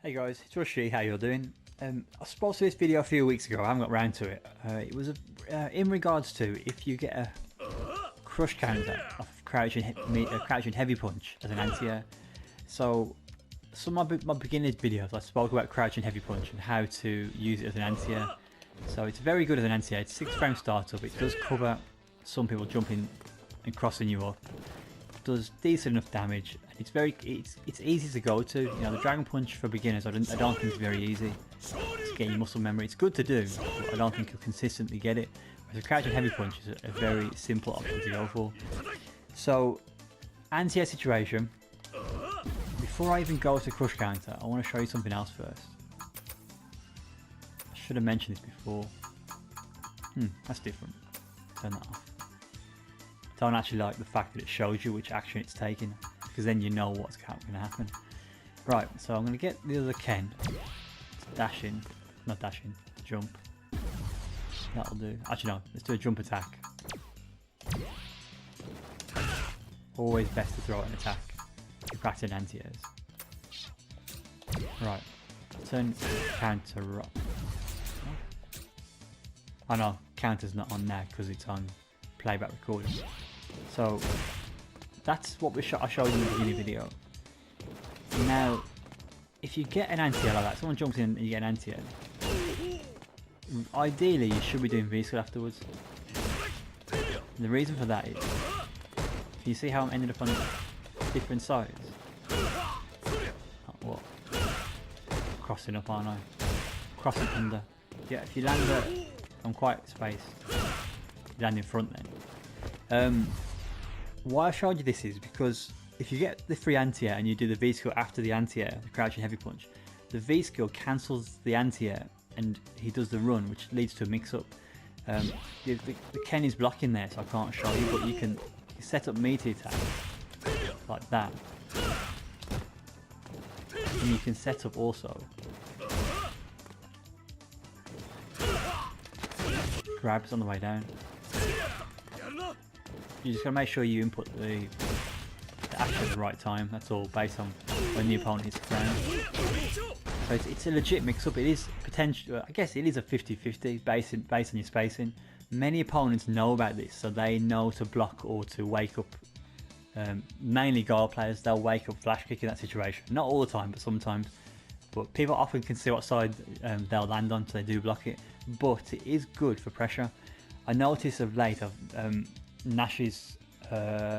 Hey guys, it's Rushy, how you doing? I was supposed to do this video a few weeks ago, I haven't got round to it. It was in regards to if you get a crush counter of crouching heavy punch as an anti-air. So some of my beginner's videos I spoke about crouching heavy punch and how to use it as an anti-air. So it's very good as an anti-air, it's 6 frame startup, it does cover some people jumping and crossing you up. Does decent enough damage, and it's easy to go to. You know, the Dragon Punch for beginners I don't think it's very easy to get your muscle memory. It's good to do, but I don't think you'll consistently get it. Whereas a crouching heavy punch is a very simple option to go for. So, anti-air situation. Before I even go to crush counter, I want to show you something else first. I should have mentioned this before. That's different. Turn that off. I don't actually like the fact that it shows you which action it's taking, because then you know what's going to happen. Right, so I'm going to get the other Ken. Jump. That'll do. Actually no, let's do a jump attack. Always best to throw an attack. You're practicing anti-airs. Right, turn counter rock. Oh no, counter's not on there because it's on playback recording. So that's what I showed you in the beginning video. Now, if you get an anti-air like that, someone jumps in and you get an anti-air, ideally you should be doing V-skill afterwards. And the reason for that is, can you see how I'm ending up on different sides? Oh, what? Crossing up, aren't I? Crossing under. Yeah, if you land it, I'm quite spaced. You land in front then. Why I showed you this is because if you get the free anti-air and you do the V-skill after the anti-air, the crouching heavy punch, the V-skill cancels the anti-air and he does the run, which leads to a mix-up. The Ken is blocking there, so I can't show you, but you can set up meaty attack like that. And you can set up also grabs on the way down. You just gotta make sure you input the action at the right time. That's all, based on when the opponent hits the ground. So it's a legit mix-up. It is potential. I guess it is a 50-50 based on your spacing. Many opponents know about this, so they know to block or to wake up. Mainly guard players, they'll wake up flash kick in that situation. Not all the time, but sometimes. But people often can see what side they'll land on, so they do block it. But it is good for pressure. I noticed of late Nash's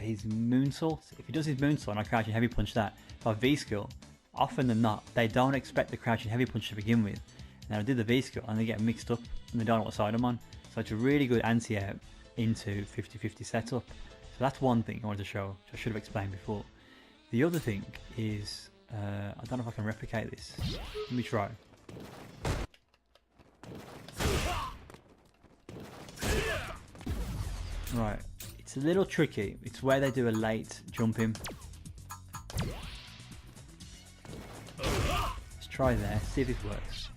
his moonsault. If he does his moonsault and I crouch and heavy punch that, if I V-skill, often than not, they don't expect the crouching heavy punch to begin with. And I do the V-skill and they get mixed up and they don't know what side I'm on. So it's a really good anti-air into 50-50 setup. So that's one thing I wanted to show, which I should have explained before. The other thing is, I don't know if I can replicate this. Let me try. Right, it's a little tricky. It's where they do a late jumping. Let's try there, see if it works.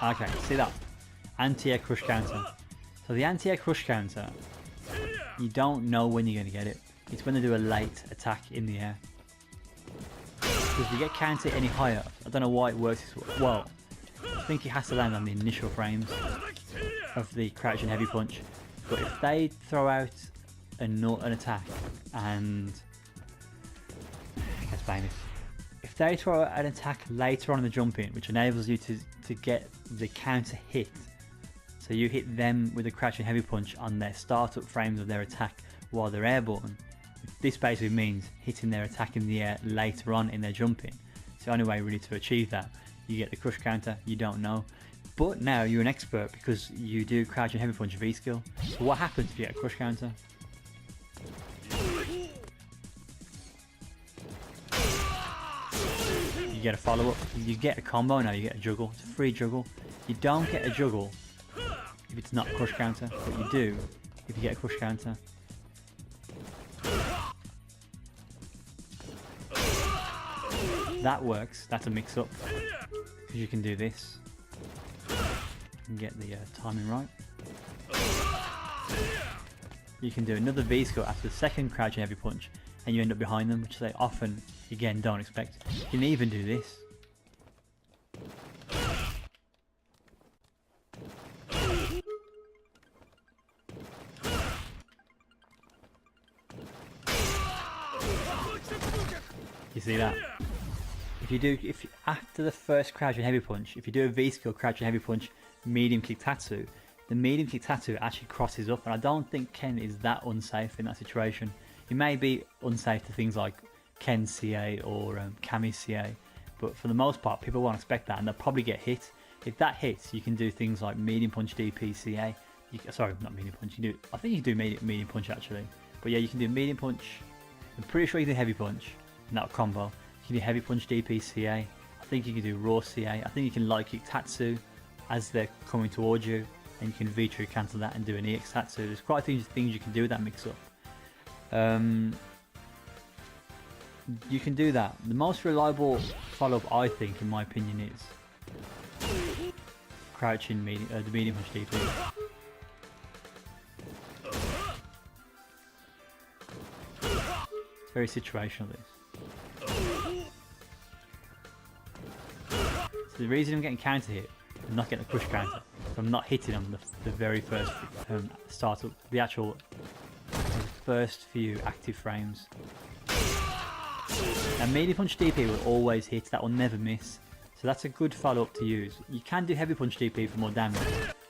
Okay, see that? Anti-air crush counter. So the anti-air crush counter, you don't know when you're going to get it. It's when they do a late attack in the air. Because if you get counter any higher, I don't know why it works this way. Well, I think it has to land on the initial frames of the crouching heavy punch. But if they throw out an attack and I can explain this. If they throw out an attack later on in the jump in, which enables you to get the counter hit, so you hit them with a crouching heavy punch on their startup frames of their attack while they're airborne. This basically means hitting their attack in the air later on in their jump in. It's the only way really to achieve that. You get the crush counter, you don't know. But now you're an expert because you do crouch and heavy punch V-skill. So what happens if you get a crush counter? You get a follow-up, you get a combo now, you get a juggle. It's a free juggle. You don't get a juggle if it's not a crush counter, but you do if you get a crush counter. That works, that's a mix-up. Because you can do this and get the timing right. you can do another V skill after the second crouching heavy punch, and you end up behind them, which they often, again, don't expect. You can even do this. You see that? If after the first crouching heavy punch, if you do a V skill crouching heavy punch, medium kick tatsu, the medium kick tatsu actually crosses up, and I don't think Ken is that unsafe in that situation. He may be unsafe to things like Ken CA or Kami CA, but for the most part, people won't expect that, and they'll probably get hit. If that hits, you can do things like medium punch DP CA. Sorry, not medium punch. I think you can do medium punch actually, but yeah, you can do medium punch. I'm pretty sure you can do heavy punch in that combo. You can do heavy punch DP CA. I think you can do raw CA. I think you can light kick tatsu as they're coming towards you, and you can V-trigger cancel that and do an EX tatsu. There's quite a few things you can do with that mix up. You can do that. The most reliable follow-up, I think, in my opinion, is crouching the medium punch DP. It's very situational, this. So the reason I'm getting counter hit, I'm not getting a push counter, so I'm not hitting them the very first start up, the actual first few active frames. And medium punch DP will always hit, that will never miss, so that's a good follow up to use. You can do heavy punch DP for more damage,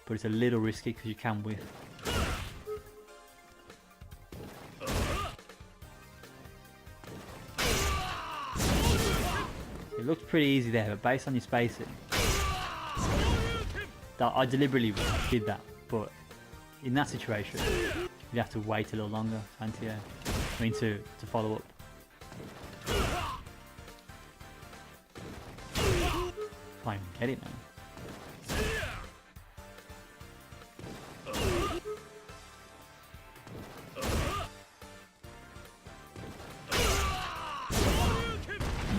but it's a little risky because you can whiff. It looked pretty easy there, but based on your spacing, I deliberately did that, but in that situation, you have to wait a little longer to follow up. Can't even get it now.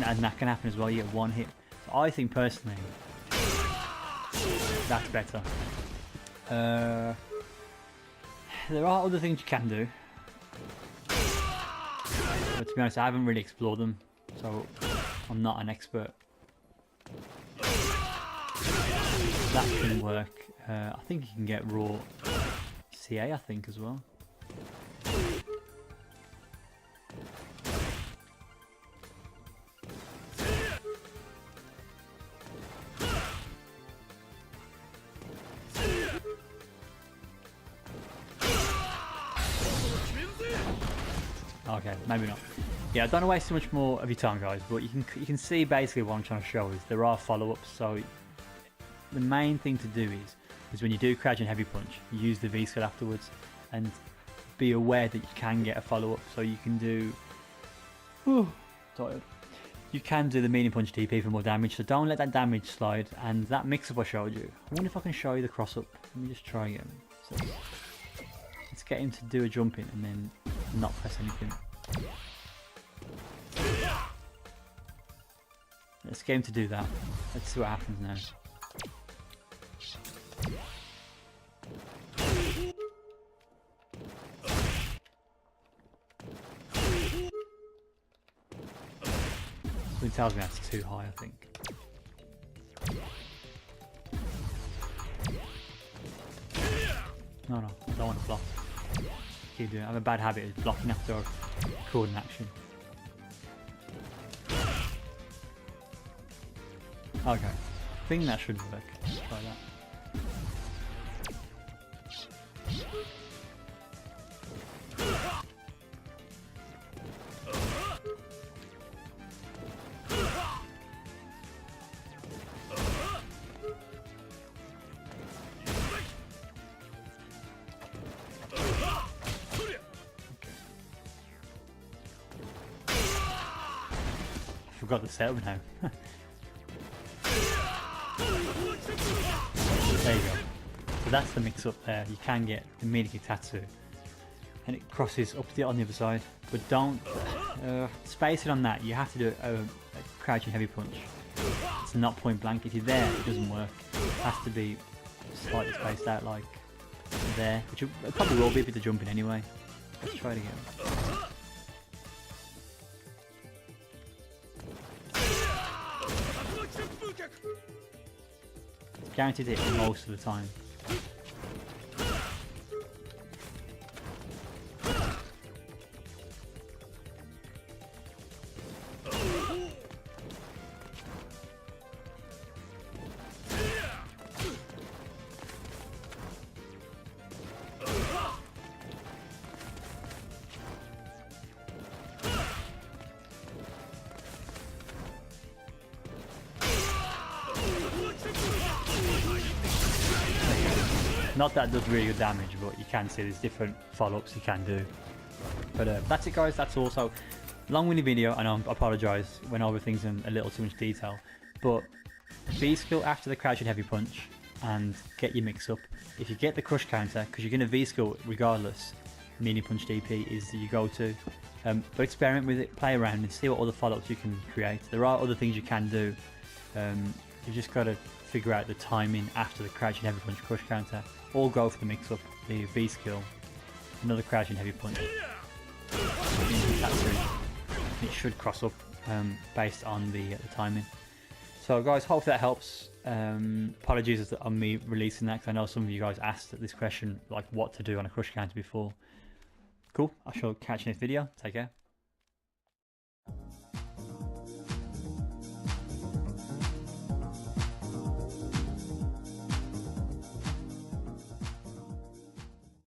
And that can happen as well, you get one hit. So I think personally, that's better. There are other things you can do, but to be honest, I haven't really explored them, so I'm not an expert. That can work. I think you can get raw CA, I think, as well. Okay, maybe not. Yeah, I don't want to waste too much more of your time, guys, but you can see basically what I'm trying to show is there are follow-ups. So the main thing to do is when you do crouch and heavy punch, use the V skill afterwards, and be aware that you can get a follow-up. So you can do, tired. You can do the medium punch DP for more damage. So don't let that damage slide. And that mix-up I showed you, I wonder if I can show you the cross-up. Let me just try again. So let's get him to do a jump in and then not press anything. Let's get him to do that. Let's see what happens now. Something tells me that's too high, I think. No, I don't want to block. Keep doing it. I have a bad habit of blocking after a recording action. Okay, I think that should work. Let's try that. Forgot the setup now. There you go. So that's the mix up there. You can get the medium kick tatsu, and it crosses up on the other side. But don't space it on that. You have to do a crouching heavy punch. It's not point blank. If you're there, it doesn't work. It has to be slightly spaced out, like there, which it probably will be if it's a jumping anyway. Let's try it again. It's guaranteed to hit most of the time. Not that it does really good damage, but you can see there's different follow-ups you can do. But that's it guys, that's all. So, long-winded video, and I apologise, went over things in a little too much detail. But V skill after the crouching heavy punch and get your mix up. If you get the crush counter, because you're going to V skill regardless, melee punch DP is your go-to. But experiment with it, play around and see what other follow-ups you can create. There are other things you can do. You've just got to figure out the timing after the crouching heavy punch crush counter, or go for the mix up, the V skill, another crouching heavy punch. It should cross up based on the timing. So guys, hopefully that helps. Apologies on me releasing that, because I know some of you guys asked this question, like what to do on a crush counter before. Cool, I shall catch you in this video. Take care.